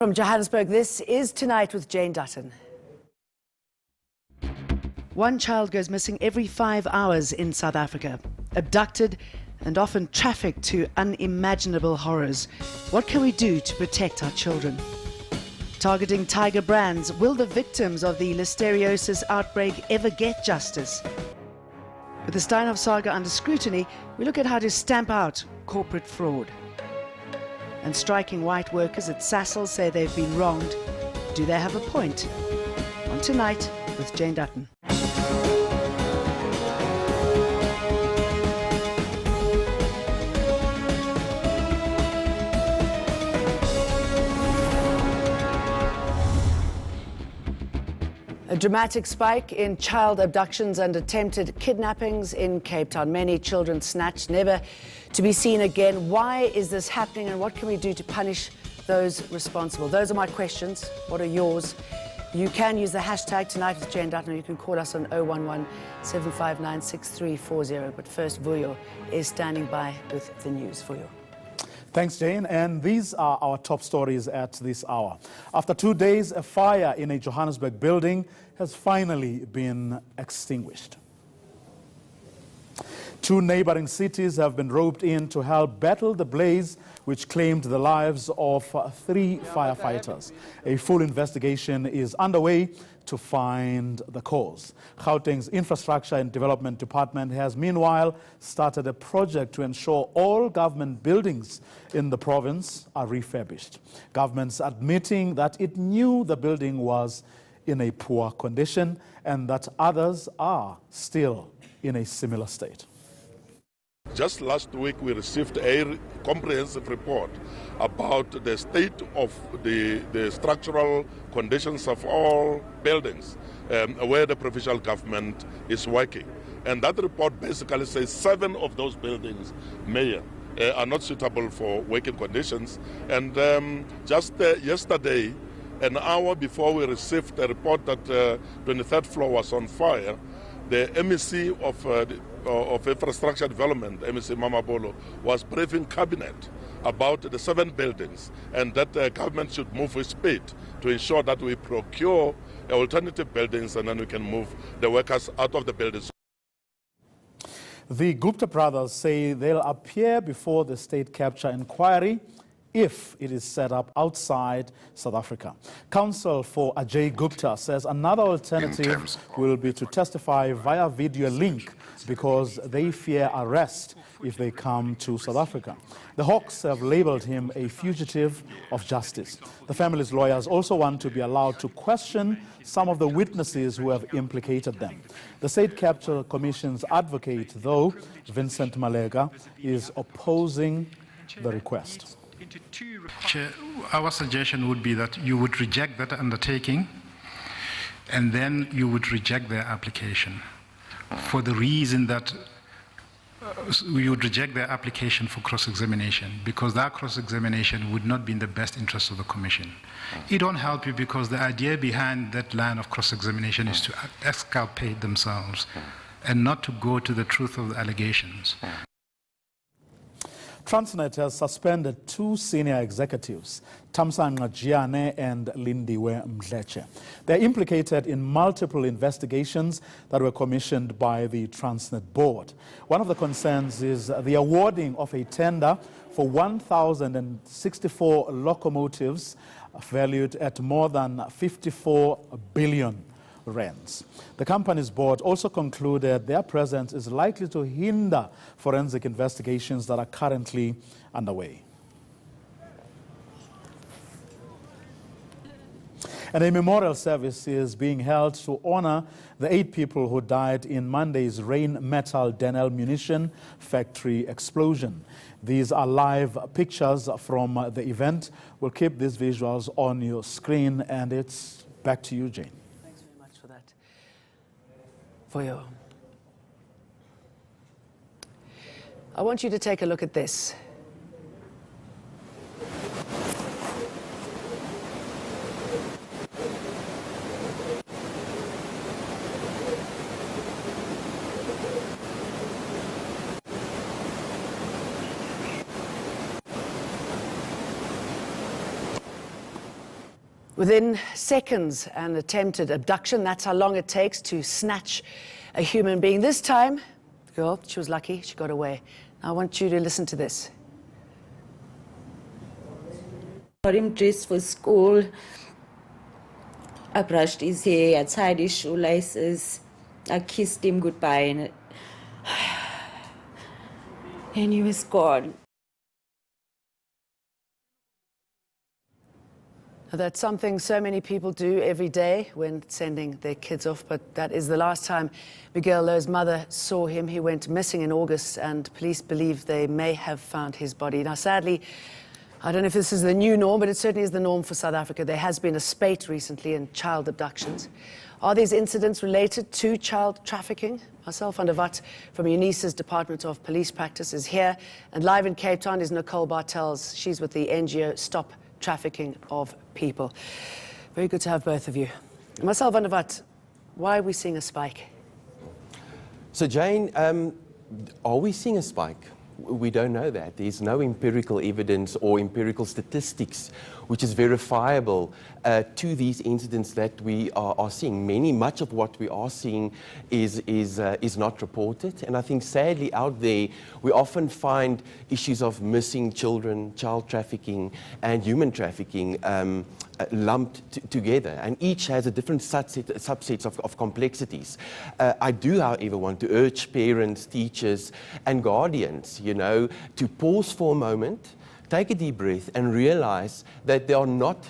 From Johannesburg, this is Tonight with Jane Dutton. One child goes missing every 5 hours in South Africa, abducted and often trafficked to unimaginable horrors. What can we do to protect our children? Targeting tiger brands, will the victims of the listeriosis outbreak ever get justice? With the Steinhoff saga under scrutiny, we look at how to stamp out corporate fraud. And striking white workers at Sasol say they've been wronged. Do they have a point? On Tonight with Jane Dutton. A dramatic spike in child abductions and attempted kidnappings in Cape Town. Many children snatched, never to be seen again. Why is this happening, and what can we do to punish those responsible? Those are my questions. What are yours? You can use the hashtag Tonight with Jane Dutton, or you can call us on 011-759-6340. But first, Vuyo is standing by with the news. Vuyo. Thanks, Jane. And these are our top stories at this hour. After 2 days, a fire in a Johannesburg building has finally been extinguished. 2 neighboring cities have been roped in to help battle the blaze, which claimed the lives of 3 firefighters. A full investigation is underway to find the cause. Gauteng's Infrastructure and Development Department has meanwhile started a project to ensure all government buildings in the province are refurbished. Government's admitting that it knew the building was in a poor condition and that others are still in a similar state. Just last week, we received a comprehensive report about the state of the structural conditions of all buildings where the provincial government is working. And that report basically says 7 of those buildings, Mayor, are not suitable for working conditions. And just yesterday, an hour before we received a report that 23rd floor was on fire, the MEC of Infrastructure Development, MEC Mamabolo, was briefing Cabinet about the 7 buildings, and that the government should move with speed to ensure that we procure alternative buildings and then we can move the workers out of the buildings. The Gupta brothers say they'll appear before the state capture inquiry if it is set up outside South Africa. Counsel for Ajay Gupta says another alternative will be to testify via video link because they fear arrest if they come to South Africa. The Hawks have labeled him a fugitive of justice. The family's lawyers also want to be allowed to question some of the witnesses who have implicated them. The State Capture Commission's advocate, though, Vincent Malega, is opposing the request. Chair, our suggestion would be that you would reject that undertaking and then you would reject their application for the reason that you would reject their application for cross-examination because that cross-examination would not be in the best interest of the Commission. It won't help you because the idea behind that line of cross-examination is to exculpate themselves and not to go to the truth of the allegations. Transnet has suspended 2 senior executives, Thamsanqa Jiane and Lindiwe Mdleche. They're implicated in multiple investigations that were commissioned by the Transnet board. One of the concerns is the awarding of a tender for 1,064 locomotives valued at more than 54 billion rands. The company's board also concluded their presence is likely to hinder forensic investigations that are currently underway. And a memorial service is being held to honor the 8 people who died in Monday's Rain Metal Denel munition factory explosion. These are live pictures from the event. We'll keep these visuals on your screen, and it's back to you, Jane. For you. I want you to take a look at this. Within seconds, an attempted abduction. That's how long it takes to snatch a human being. This time, the girl, she was lucky, she got away. Now I want you to listen to this. Got him dressed for school. I brushed his hair, I tied his shoelaces. I kissed him goodbye and he was gone. That's something so many people do every day when sending their kids off, but that is the last time Miguel Lou's mother saw him. He went missing in August, and police believe they may have found his body. Now, sadly, I don't know if this is the new norm, but it certainly is the norm for South Africa. There has been a spate recently in child abductions. Are these incidents related to child trafficking? Marcel van der Walt from UNISA's Department of Police Practice is here, and live in Cape Town is Nicole Bartels. She's with the NGO Stop Trafficking of People. Very good to have both of you. Marcel van der Walt, why are we seeing a spike? So Jane, are we seeing a spike? We don't know that. There's no empirical evidence or empirical statistics which is verifiable to these incidents that we are seeing. Much of what we are seeing is not reported. And I think sadly out there, we often find issues of missing children, child trafficking, and human trafficking lumped together, and each has a different subsets of complexities. I do, however, want to urge parents, teachers, and guardians, to pause for a moment, take a deep breath, and realize that there are not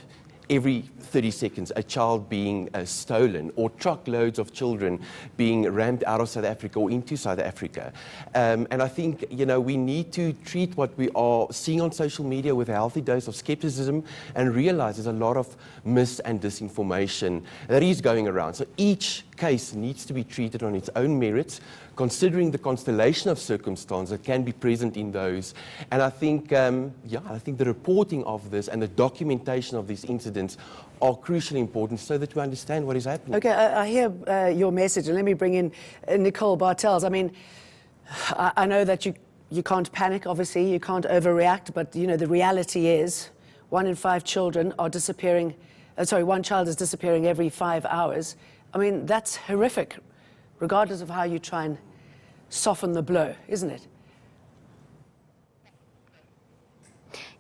every 30 seconds a child being stolen, or truckloads of children being rammed out of South Africa or into South Africa. And I think, we need to treat what we are seeing on social media with a healthy dose of skepticism and realize there's a lot of mis and disinformation that is going around. So each case needs to be treated on its own merits, considering the constellation of circumstances that can be present in those. And I think, I think the reporting of this and the documentation of these incidents are crucially important so that we understand what is happening. Okay, I hear your message, and let me bring in Nicole Bartels. I mean, I know that you can't panic, obviously, you can't overreact, but the reality is 1 in 5 children are disappearing, one child is disappearing every 5 hours. I mean, that's horrific, regardless of how you try and soften the blow, isn't it?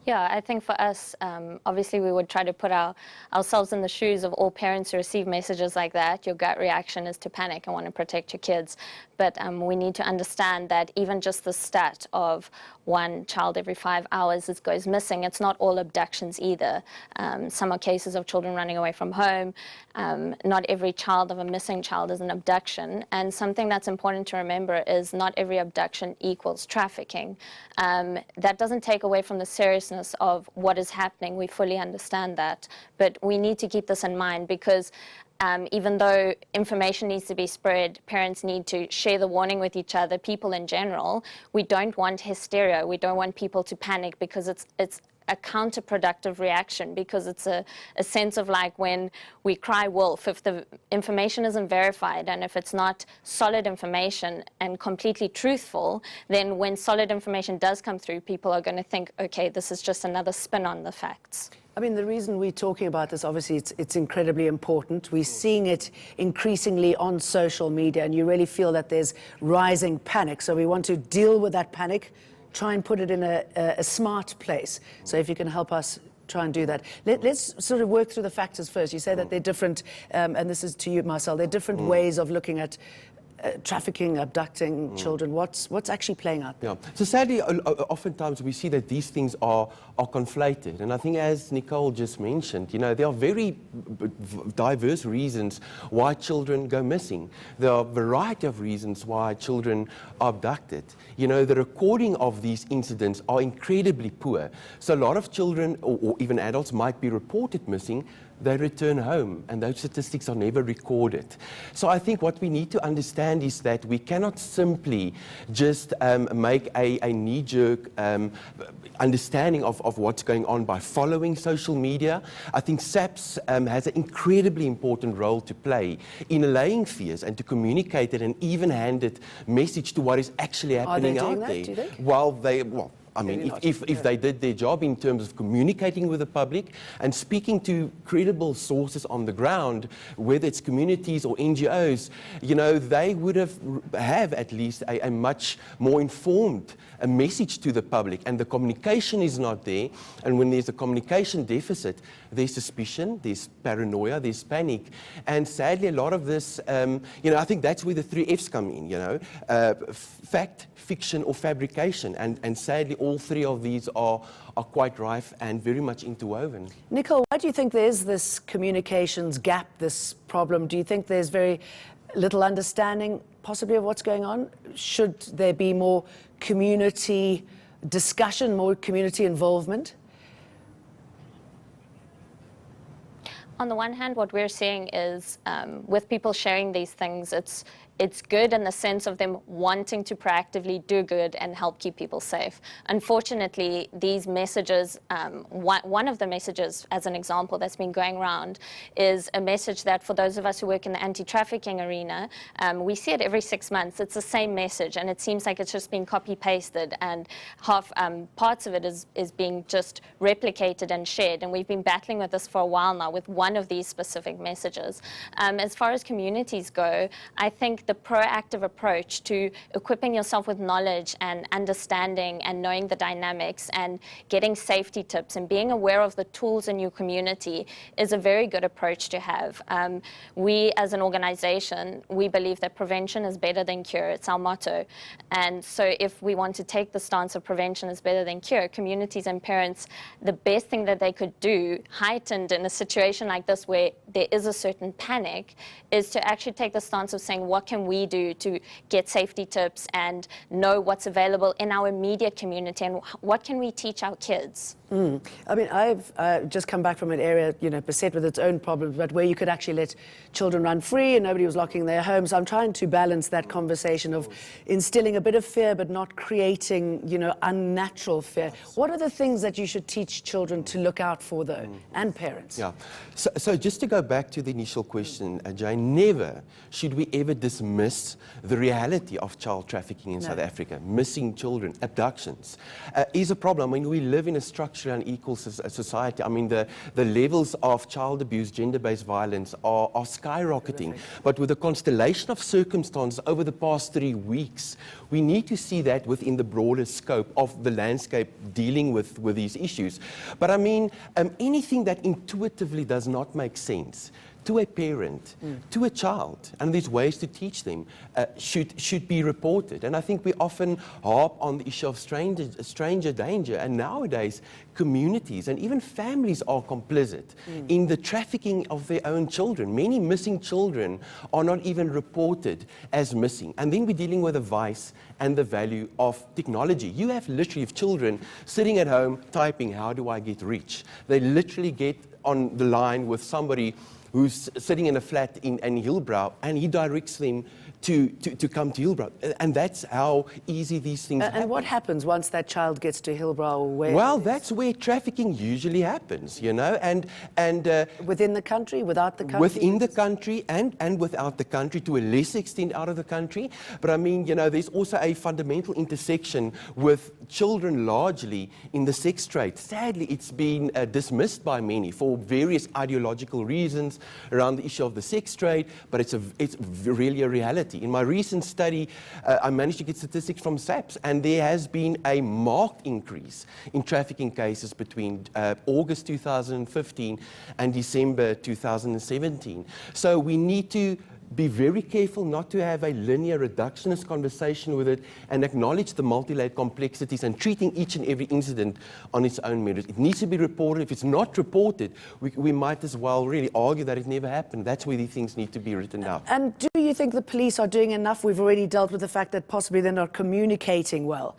Yeah, I think for us, obviously we would try to put ourselves in the shoes of all parents who receive messages like that. Your gut reaction is to panic and want to protect your kids. But we need to understand that even just the stat of 1 child every 5 hours goes missing, it's not all abductions either. Some are cases of children running away from home. Not every child of a missing child is an abduction. And something that's important to remember is not every abduction equals trafficking. That doesn't take away from the seriousness of what is happening. We fully understand that. But we need to keep this in mind because even though information needs to be spread, parents need to share the warning with each other, people in general. We don't want hysteria. We don't want people to panic because it's a counterproductive reaction, because it's a sense of like when we cry wolf, if the information isn't verified and if it's not solid information and completely truthful, then when solid information does come through, people are going to think, okay, this is just another spin on the facts. I mean, the reason we're talking about this, obviously, it's incredibly important. We're seeing it increasingly on social media, and you really feel that there's rising panic. So we want to deal with that panic, try and put it in a smart place. So if you can help us try and do that. Let's sort of work through the factors first. You say that they're different, and this is to you, Marcel, they're different ways of looking at trafficking, abducting children. What's actually playing out? Yeah. So sadly, oftentimes we see that these things are conflated. And I think, as Nicole just mentioned, there are very diverse reasons why children go missing. There are a variety of reasons why children are abducted. The recording of these incidents are incredibly poor. So a lot of children or even adults might be reported missing. They return home, and those statistics are never recorded. So I think what we need to understand is that we cannot simply just make a knee-jerk understanding of what's going on by following social media. I think SAPS has an incredibly important role to play in allaying fears and to communicate an even-handed message to what is actually happening out there. Do you think? Well, I mean, Clearly not. if they did their job in terms of communicating with the public and speaking to credible sources on the ground, whether it's communities or NGOs, you know, they would have at least a much more informed message to the public. And the communication is not there. And when there's a communication deficit, there's suspicion, there's paranoia, there's panic. And sadly, a lot of this, you know, I think that's where the 3 Fs come in, you know, fact, fiction, or fabrication. And sadly, all 3 of these are quite rife and very much interwoven. Nicole, why do you think there's this communications gap, this problem? Do you think there's very little understanding possibly of what's going on? Should there be more community discussion, more community involvement? On the one hand, what we're seeing is with people sharing these things, it's good in the sense of them wanting to proactively do good and help keep people safe. Unfortunately, these messages, one of the messages, as an example, that's been going around is a message that for those of us who work in the anti-trafficking arena, we see it every 6 months. It's the same message, and it seems like it's just being copy-pasted, and parts of it is being just replicated and shared. And we've been battling with this for a while now with one of these specific messages. As far as communities go, I think the proactive approach to equipping yourself with knowledge and understanding and knowing the dynamics and getting safety tips and being aware of the tools in your community is a very good approach to have. We as an organization, we believe that prevention is better than cure. It's our motto. And so if we want to take the stance of prevention is better than cure, communities and parents, the best thing that they could do, heightened in a situation like this where there is a certain panic, is to actually take the stance of saying, what can we do to get safety tips and know what's available in our immediate community, and what can we teach our kids? I mean, I've just come back from an area, you know, beset with its own problems, but where you could actually let children run free and nobody was locking their homes. I'm trying to balance that conversation of instilling a bit of fear, but not creating, you know, unnatural fear. What are the things that you should teach children to look out for, though, and parents? Yeah. So just to go back to the initial question, Jane, never should we ever dismiss the reality of child trafficking in South Africa. Missing children, abductions, is a problem. I mean, we live in a structurally unequal society. I mean, the levels of child abuse, gender-based violence are skyrocketing. But with the constellation of circumstances over the past 3 weeks, we need to see that within the broader scope of the landscape dealing with these issues. But I mean, anything that intuitively does not make sense to a parent, to a child, and there's ways to teach them, should be reported. And I think we often harp on the issue of stranger danger, and nowadays communities and even families are complicit in the trafficking of their own children. Many missing children are not even reported as missing. And then we're dealing with the vice and the value of technology. You have literally children sitting at home typing, how do I get rich? They literally get on the line with somebody who's sitting in a flat in Hillbrow, and he directs them to come to Hillbrow. And that's how easy these things happen. And what happens once that child gets to Hillbrow? Well, that's where trafficking usually happens, you know, and within the country, without the country? Within the country and without the country, to a lesser extent out of the country. But I mean, you know, there's also a fundamental intersection with children largely in the sex trade. Sadly, it's been dismissed by many for various ideological reasons around the issue of the sex trade, but it's really a reality. In my recent study, I managed to get statistics from SAPS, and there has been a marked increase in trafficking cases between August 2015 and December 2017. So we need to be very careful not to have a linear reductionist conversation with it and acknowledge the multi-layered complexities and treating each and every incident on its own merit. It needs to be reported. If it's not reported, we might as well really argue that it never happened. That's where these things need to be written out. And do you think the police are doing enough? We've already dealt with the fact that possibly they're not communicating well.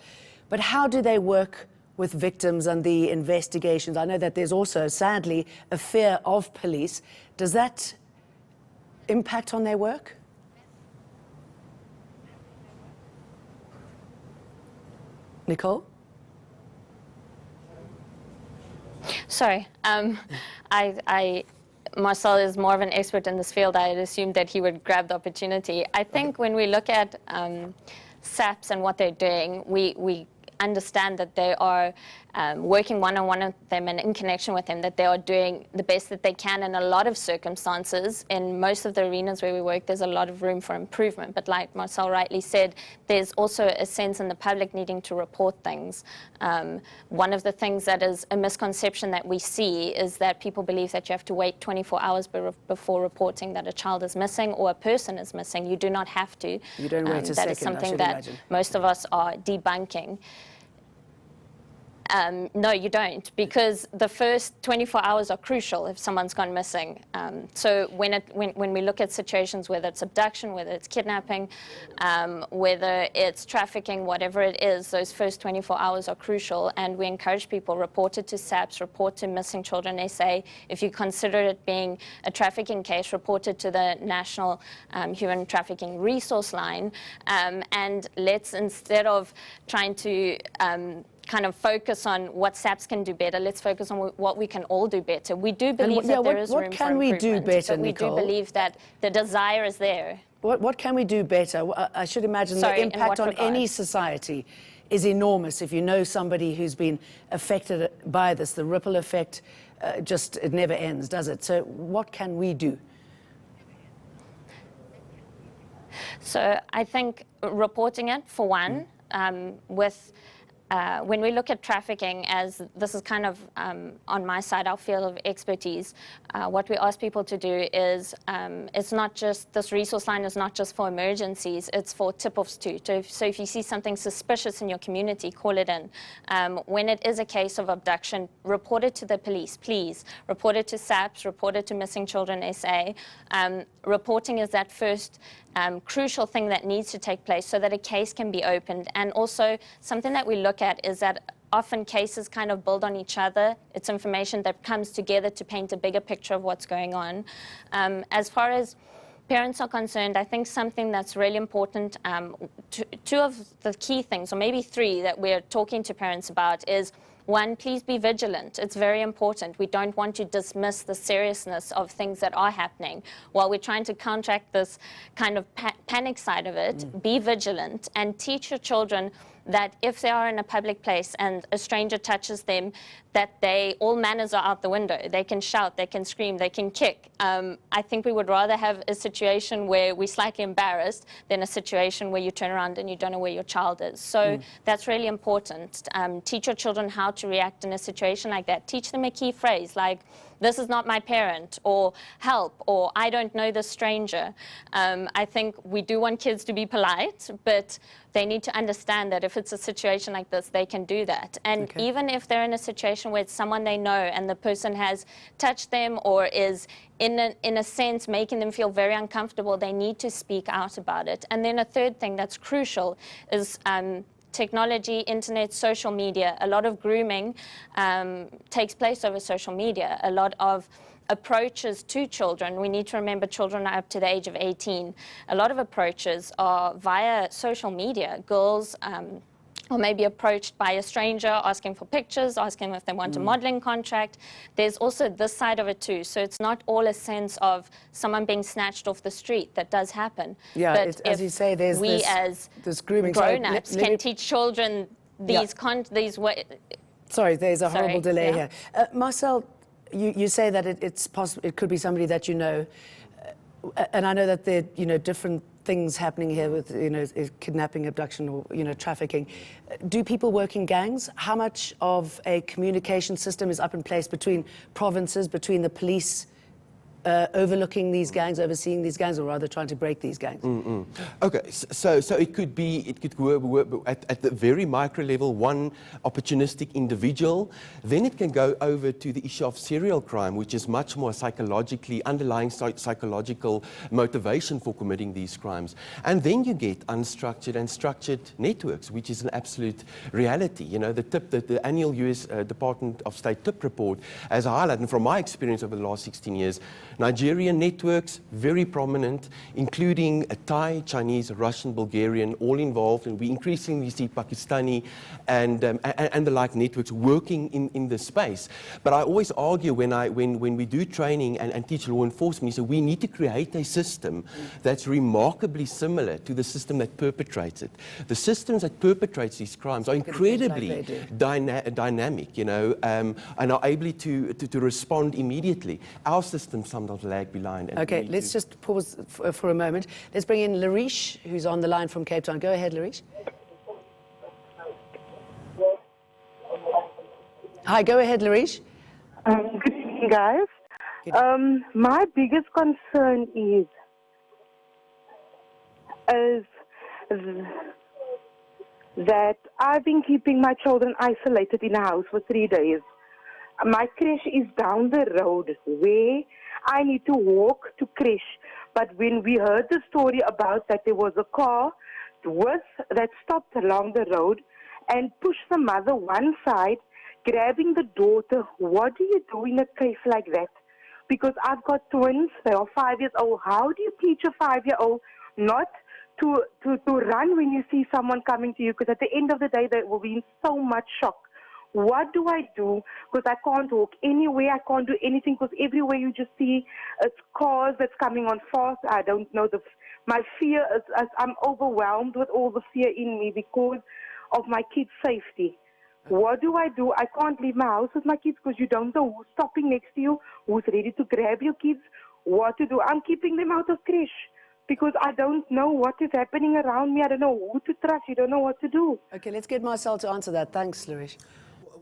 But how do they work with victims and the investigations? I know that there's also, sadly, a fear of police. Does that impact on their work? Nicole? Sorry, Marcel is more of an expert in this field. I had assumed that he would grab the opportunity. I think when we look at SAPS and what they're doing, understand that they are working one-on-one with them and in connection with them, that they are doing the best that they can in a lot of circumstances. In most of the arenas where we work, there's a lot of room for improvement. But like Marcel rightly said, there's also a sense in the public needing to report things. One of the things that is a misconception that we see is that people believe that you have to wait 24 hours before reporting that a child is missing or a person is missing. You do not have to. You don't wait a second, That is something that most of us are debunking. No, you don't, because the first 24 hours are crucial if someone's gone missing. So when we look at situations, whether it's abduction, whether it's kidnapping, whether it's trafficking, whatever it is, those first 24 hours are crucial, and we encourage people, report it to SAPS, report to Missing Children SA. If you consider it being a trafficking case, report it to the National Human Trafficking Resource Line, and let's, instead of trying to kind of focus on what SAPS can do better, let's focus on what we can all do better. We do believe that there is room for improvement. What can we do better, Nicole? We do believe that the desire is there. What can we do better? I should imagine the impact on any society is enormous. If you know somebody who's been affected by this, the ripple effect, it never ends, does it? So what can we do? So I think reporting it, for one, when we look at trafficking, as this is kind of on my side, our field of expertise, what we ask people to do is, it's not just, this resource line is not just for emergencies, it's for tip-offs too. So if you see something suspicious in your community, call it in. When it is a case of abduction, report it to the police, please. Report it to SAPS, report it to Missing Children SA. Reporting is that first crucial thing that needs to take place so that a case can be opened. And also, something that we look at is that often cases kind of build on each other. It's information that comes together to paint a bigger picture of what's going on. As far as parents are concerned, I think something that's really important, two of the key things, or maybe three, that we're talking to parents about is, one, please be vigilant. It's very important. We don't want to dismiss the seriousness of things that are happening. While we're trying to counteract this kind of panic side of it, be vigilant and teach your children that if they are in a public place and a stranger touches them, that all manners are out the window. They can shout, they can scream, they can kick. I think we would rather have a situation where we're slightly embarrassed than a situation where you turn around and you don't know where your child is. So that's really important. Teach your children how to react in a situation like that. Teach them a key phrase like, "This is not my parent," or "help," or "I don't know this stranger." I think we do want kids to be polite, but they need to understand that if it's a situation like this, they can do that. And even if they're in a situation where it's someone they know and the person has touched them or is in a sense making them feel very uncomfortable, they need to speak out about it. And then a third thing that's crucial is technology, internet, social media. A lot of grooming takes place over social media. A lot of approaches to children, we need to remember children are up to the age of 18. A lot of approaches are via social media. Girls or maybe approached by a stranger, asking for pictures, asking if they want a modeling contract. There's also this side of it too. So it's not all a sense of someone being snatched off the street. That does happen. Yeah, but as you say, there's this grooming. Grown-ups can teach children these Sorry, there's a horrible delay here. Marcel, you say that it's possible, it could be somebody that you know, and I know that there are different things happening here with kidnapping, abduction, or trafficking. Do people work in gangs? How much of a communication system is up in place between provinces, between the police overlooking these gangs, overseeing these gangs, or rather trying to break these gangs? Okay, so it could work at the very micro level, one opportunistic individual. Then it can go over to the issue of serial crime, which is much more underlying psychological motivation for committing these crimes. And then you get unstructured and structured networks, which is an absolute reality. The annual U.S. Department of State TIP report has highlighted, and from my experience over the last 16 years, Nigerian networks, very prominent, including Thai, Chinese, Russian, Bulgarian, all involved, and we increasingly see Pakistani and the like networks working in this space. But I always argue when we do training and teach law enforcement, so we need to create a system that's remarkably similar to the system that perpetrates it. The systems that perpetrates these crimes are incredibly dynamic, you know, and are able to respond immediately. Our systems sometimes lag behind. Okay, let's just pause for a moment. Let's bring in Larish, who's on the line from Cape Town. Go ahead, Larish. Hi, go ahead, Larish. Good evening, guys. My biggest concern is that I've been keeping my children isolated in a house for 3 days. My creche is down the road where I need to walk to creche. But when we heard the story about that there was a car that stopped along the road and pushed the mother one side, grabbing the daughter, what do you do in a case like that? Because I've got twins, they are 5 years old. How do you teach a 5-year-old not to run when you see someone coming to you? Because at the end of the day, they will be in so much shock. What do I do? Because I can't walk anywhere. I can't do anything because everywhere you just see it's cars that's coming on fast. I don't know. My fear is I'm overwhelmed with all the fear in me because of my kids' safety. What do? I can't leave my house with my kids because you don't know who's stopping next to you, who's ready to grab your kids, what to do. I'm keeping them out of creche because I don't know what is happening around me. I don't know who to trust. You don't know what to do. Okay, let's get Marcel to answer that. Thanks, Larish.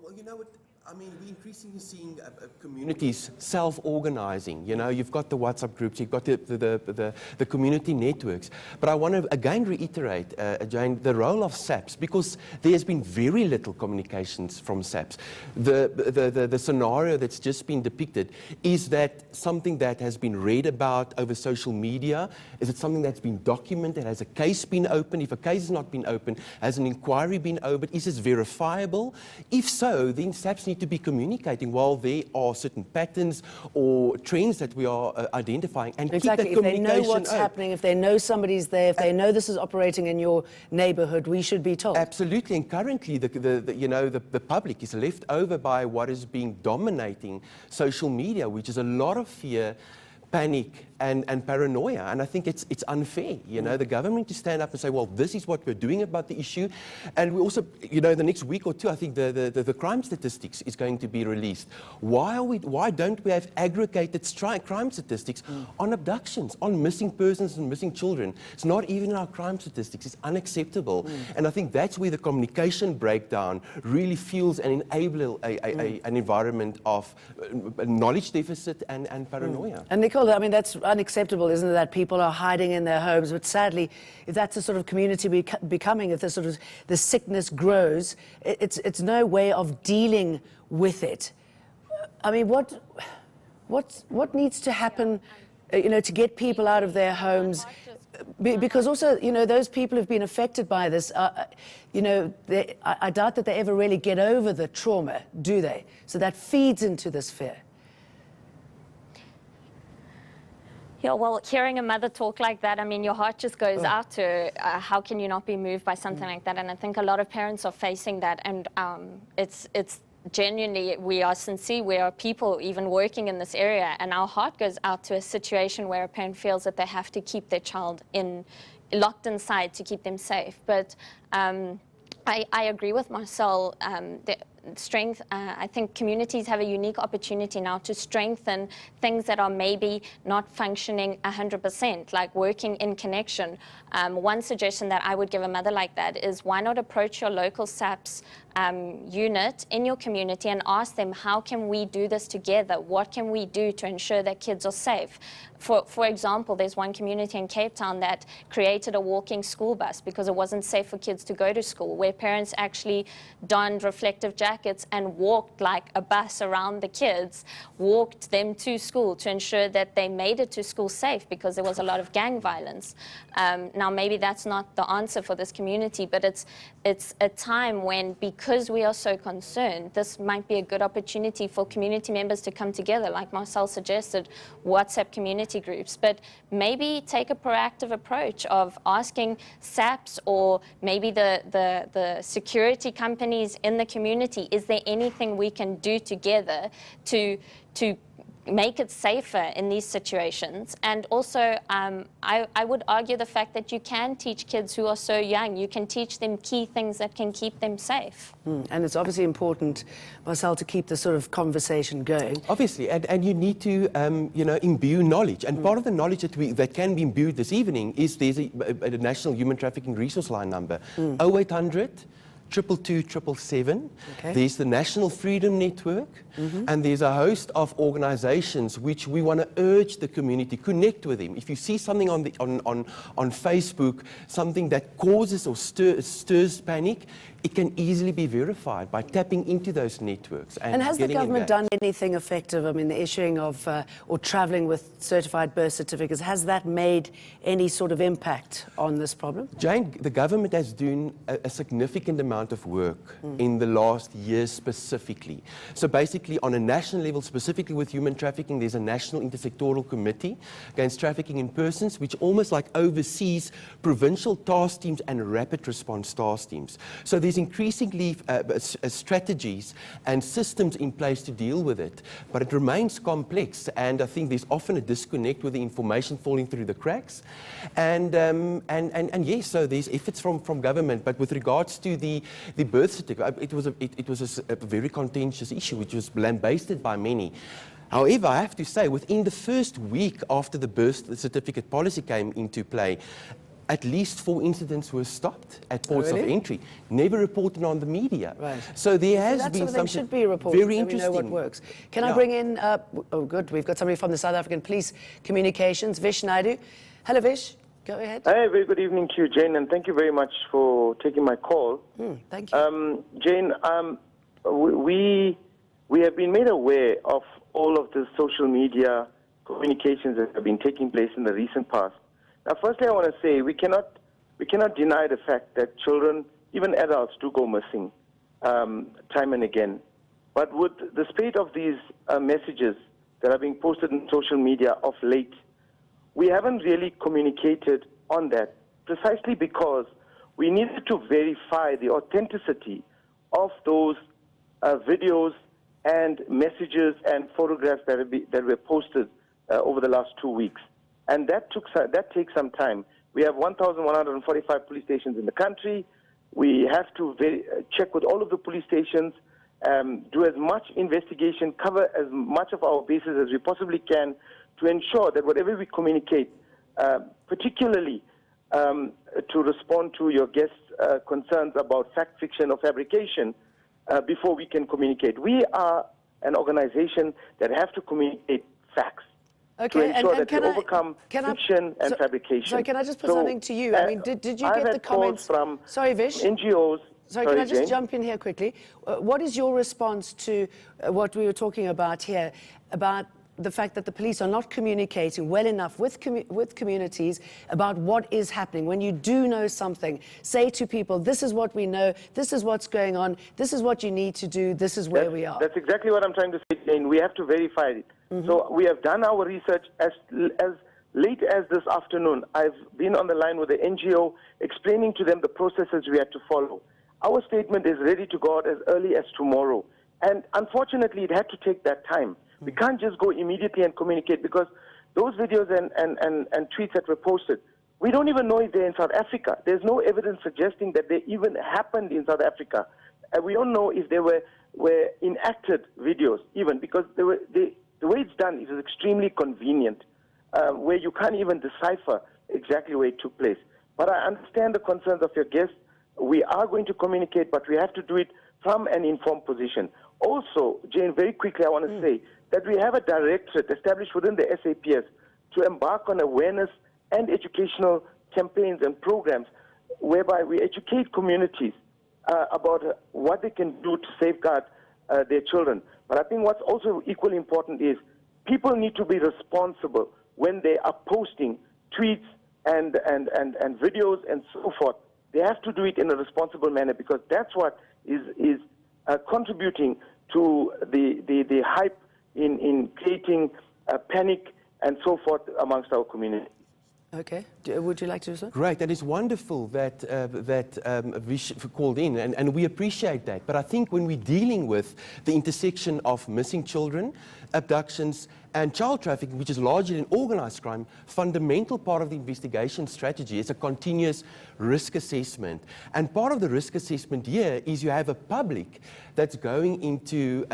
Well, you know what? I mean, we're increasingly seeing communities self-organizing. You know, you've got the WhatsApp groups, you've got the community networks. But I want to again reiterate, Jane, the role of SAPS, because there's been very little communications from SAPS. The scenario that's just been depicted, is that something that has been read about over social media? Is it something that's been documented? Has a case been opened? If a case has not been opened, has an inquiry been opened? Is this verifiable? If so, then SAPS need to be communicating while there are certain patterns or trends that we are identifying, and exactly. keep that if they know what's happening, if they know somebody's there, if they know this is operating in your neighborhood, we should be told. Absolutely, and currently the public is left over by what is being dominating social media, which is a lot of fear, panic and paranoia, and I think it's unfair. You know, the government to stand up and say, well, this is what we're doing about the issue, and we also, you know, the next week or two, I think the crime statistics is going to be released. Why don't we have aggregated crime statistics on abductions, on missing persons and missing children? It's not even in our crime statistics. It's unacceptable, and I think that's where the communication breakdown really fuels and enables an environment of knowledge deficit and paranoia. And Nicole, I mean, that's unacceptable, isn't it, that people are hiding in their homes? But sadly, if that's the sort of community becoming, if the sickness grows, it's no way of dealing with it. I mean, what needs to happen, you know, to get people out of their homes? Because also, you know, those people who've been affected by this, you know, I doubt that they ever really get over the trauma, do they? So that feeds into this fear. Yeah, well, hearing a mother talk like that, I mean, your heart just goes out to her. How can you not be moved by something like that? And I think a lot of parents are facing that, and it's genuinely, we are sincere, we are people even working in this area, and our heart goes out to a situation where a parent feels that they have to keep their child locked inside to keep them safe. But I agree with Marcel. I think communities have a unique opportunity now to strengthen things that are maybe not functioning 100%, like working in connection. One suggestion that I would give a mother like that is, why not approach your local SAPS unit in your community and ask them, how can we do this together? What can we do to ensure that kids are safe? For example, there's one community in Cape Town that created a walking school bus because it wasn't safe for kids to go to school, where parents actually donned reflective jackets and walked like a bus around the kids, walked them to school to ensure that they made it to school safe, because there was a lot of gang violence. Now, maybe that's not the answer for this community, but it's a time when, because we are so concerned, this might be a good opportunity for community members to come together, like Marcel suggested, WhatsApp community groups, but maybe take a proactive approach of asking SAPs or maybe the security companies in the community, is there anything we can do together to make it safer in these situations? And also, I would argue the fact that you can teach kids who are so young, you can teach them key things that can keep them safe. And it's obviously important, Marcel, to keep the sort of conversation going. Obviously, and you need to, imbue knowledge. And part of the knowledge that can be imbued this evening is there's a National Human Trafficking Resource Line number, 0800 222 777. Okay. There's the National Freedom Network, and there's a host of organizations which we want to urge the community, connect with them. If you see something on Facebook, something that causes or stirs panic, it can easily be verified by tapping into those networks. And has the government done anything effective? I mean, the issuing of or travelling with certified birth certificates, has that made any sort of impact on this problem? Jane, the government has done a significant amount of work in the last year specifically. So basically, on a national level, specifically with human trafficking, there's a National Intersectoral Committee Against Trafficking in Persons, which almost like oversees provincial task teams and rapid response task teams. So there's increasingly strategies and systems in place to deal with it, but it remains complex, and I think there's often a disconnect with the information falling through the cracks. And yes, so there's efforts from government, but with regards to the birth certificate, it was a very contentious issue, which was lambasted by many. However, I have to say, within the first week after the birth certificate policy came into play, at least 4 incidents were stopped at ports of entry, never reported on the media. Right. So there has been something should be reported, very so interesting. we know what works. Can I bring in, oh good, we've got somebody from the South African Police Communications, Vish Naidu. Hello Vish, go ahead. Hi, very good evening to you, Jane, and thank you very much for taking my call. Thank you. Jane, we have been made aware of all of the social media communications that have been taking place in the recent past. Now, firstly, I want to say we cannot deny the fact that children, even adults, do go missing time and again. But with the spate of these messages that are being posted in social media of late, we haven't really communicated on that, precisely because we needed to verify the authenticity of those videos and messages and photographs that were posted over the last 2 weeks. And that takes some time. We have 1,145 police stations in the country. We have to check with all of the police stations, do as much investigation, cover as much of our bases as we possibly can to ensure that whatever we communicate, particularly to respond to your guests' concerns about fact, fiction, or fabrication, before we can communicate. We are an organization that have to communicate facts. Okay, to ensure and that we overcome fiction and fabrication. Sorry, can I just put something to you? I mean, did you get the comments from Vish? NGOs? Sorry, can I just jump in here quickly? What is your response to what we were talking about here, about the fact that the police are not communicating well enough with communities about what is happening? When you do know something, say to people, this is what we know, this is what's going on, this is what you need to do, this is where we are. That's exactly what I'm trying to say, Jane. We have to verify it. So we have done our research as late as this afternoon. I've been on the line with the NGO explaining to them the processes we had to follow. Our statement is ready to go out as early as tomorrow. And unfortunately, it had to take that time. We can't just go immediately and communicate, because those videos and tweets that were posted, we don't even know if they're in South Africa. There's no evidence suggesting that they even happened in South Africa. We don't know if they were enacted videos even, because the way it's done is extremely convenient, where you can't even decipher exactly where it took place. But I understand the concerns of your guests. We are going to communicate, but we have to do it from an informed position. Also, Jane, very quickly, I want to say that we have a directorate established within the SAPS to embark on awareness and educational campaigns and programs whereby we educate communities about what they can do to safeguard their children. But I think what's also equally important is people need to be responsible when they are posting tweets and videos and so forth. They have to do it in a responsible manner, because that's what is contributing to the hype in creating panic and so forth amongst our community. Okay. Would you like to do so? Great, and it's wonderful that Vish called in, and we appreciate that. But I think when we're dealing with the intersection of missing children, abductions, and child trafficking, which is largely an organized crime, fundamental part of the investigation strategy is a continuous risk assessment. And part of the risk assessment here is you have a public that's going into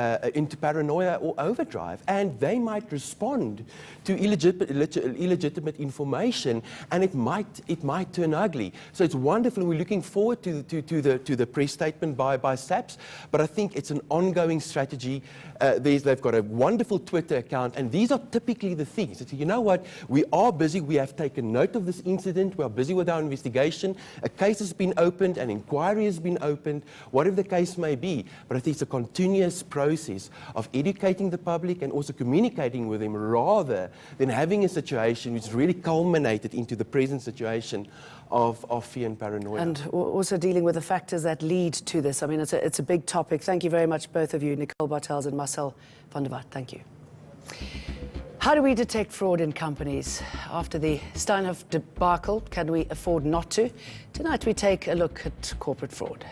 paranoia or overdrive, and they might respond to illegitimate information, and it might turn ugly. So it's wonderful. We're looking forward to the press statement by SAPS, but I think it's an ongoing strategy. They've got a wonderful Twitter account, and these are typically the things. It's, you know what, we are busy, we have taken note of this incident, we are busy with our investigation, a case has been opened, an inquiry has been opened, whatever the case may be. But I think it's a continuous process of educating the public and also communicating with them, rather than having a situation which really culminated into the present situation of fear and paranoia. And also dealing with the factors that lead to this. I mean, it's a big topic. Thank you very much, both of you, Nicole Bartels and Marcel van der Walt. Thank you. How do we detect fraud in companies? After the Steinhoff debacle, can we afford not to? Tonight we take a look at corporate fraud.